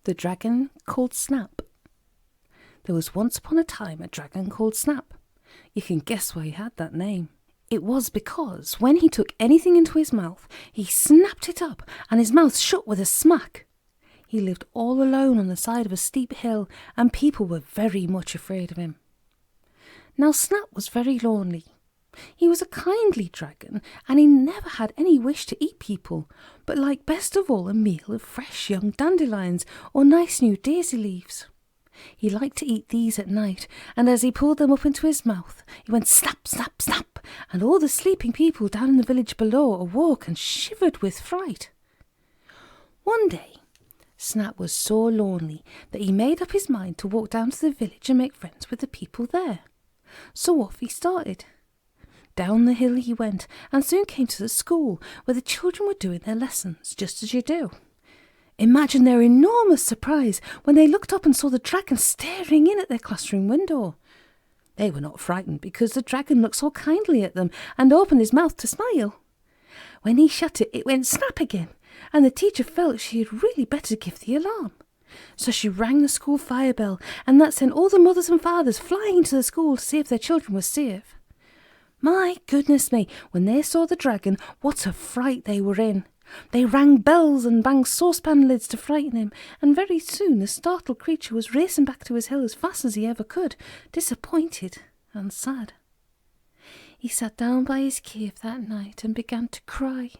The dragon called Snap. There was once upon a time a dragon called Snap. You can guess why he had that name. It was because when he took anything into his mouth, he snapped it up and his mouth shut with a smack. He lived all alone on the side of a steep hill and people were very much afraid of him. Now Snap was very lonely. He was a kindly dragon and he never had any wish to eat people, but liked best of all a meal of fresh young dandelions or nice new daisy leaves. He liked to eat these at night, and as he pulled them up into his mouth, he went snap, snap, snap, and all the sleeping people down in the village below awoke and shivered with fright. One day, Snap was so lonely that he made up his mind to walk down to the village and make friends with the people there. So off he started. Down the hill he went and soon came to the school where the children were doing their lessons, just as you do. Imagine their enormous surprise when they looked up and saw the dragon staring in at their classroom window. They were not frightened because the dragon looked so kindly at them and opened his mouth to smile. When he shut it, it went snap again, and the teacher felt she had really better give the alarm. So she rang the school fire bell, and that sent all the mothers and fathers flying into the school to see if their children were safe. My goodness me, when they saw the dragon, what a fright they were in. They rang bells and banged saucepan lids to frighten him, and very soon the startled creature was racing back to his hill as fast as he ever could, disappointed and sad. He sat down by his cave that night and began to cry.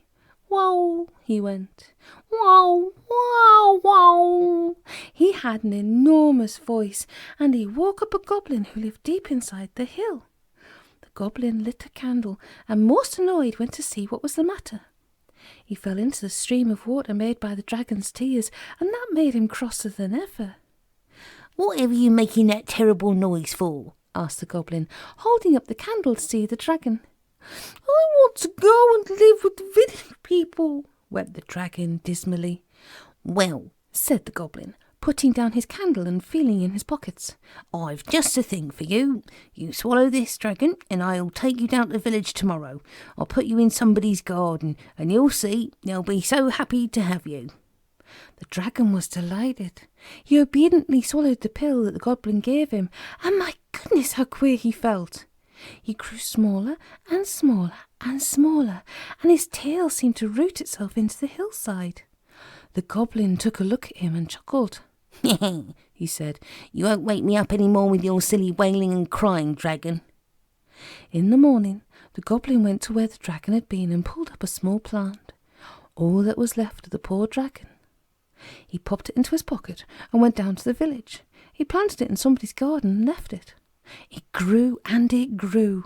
Wow, he went. Wow, wow, wow. He had an enormous voice, and he woke up a goblin who lived deep inside the hill. The goblin lit a candle, and most annoyed went to see what was the matter. He fell into the stream of water made by the dragon's tears, and that made him crosser than ever. "Whatever you making that terrible noise for?" asked the goblin, holding up the candle to see the dragon. "I want to go and live with the village people," wept the dragon dismally. "Well," said the goblin, putting down his candle and feeling in his pockets, "I've just a thing for you. You swallow this, dragon, and I'll take you down to the village tomorrow. I'll put you in somebody's garden, and you'll see they'll be so happy to have you." The dragon was delighted. He obediently swallowed the pill that the goblin gave him, and my goodness, how queer he felt. He grew smaller and smaller and smaller, and his tail seemed to root itself into the hillside. The goblin took a look at him and chuckled. He said, "You won't wake me up any more with your silly wailing and crying, dragon." In the morning, the goblin went to where the dragon had been and pulled up a small plant, all that was left of the poor dragon. He popped it into his pocket and went down to the village. He planted it in somebody's garden and left it. It grew and it grew.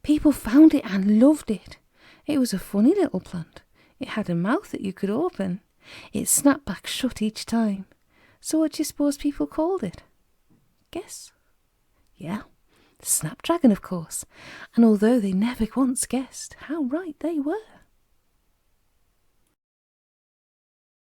People found it and loved it. It was a funny little plant. It had a mouth that you could open. It snapped back shut each time. So what do you suppose people called it? Guess? Yeah, the snapdragon, of course. And although they never once guessed, how right they were.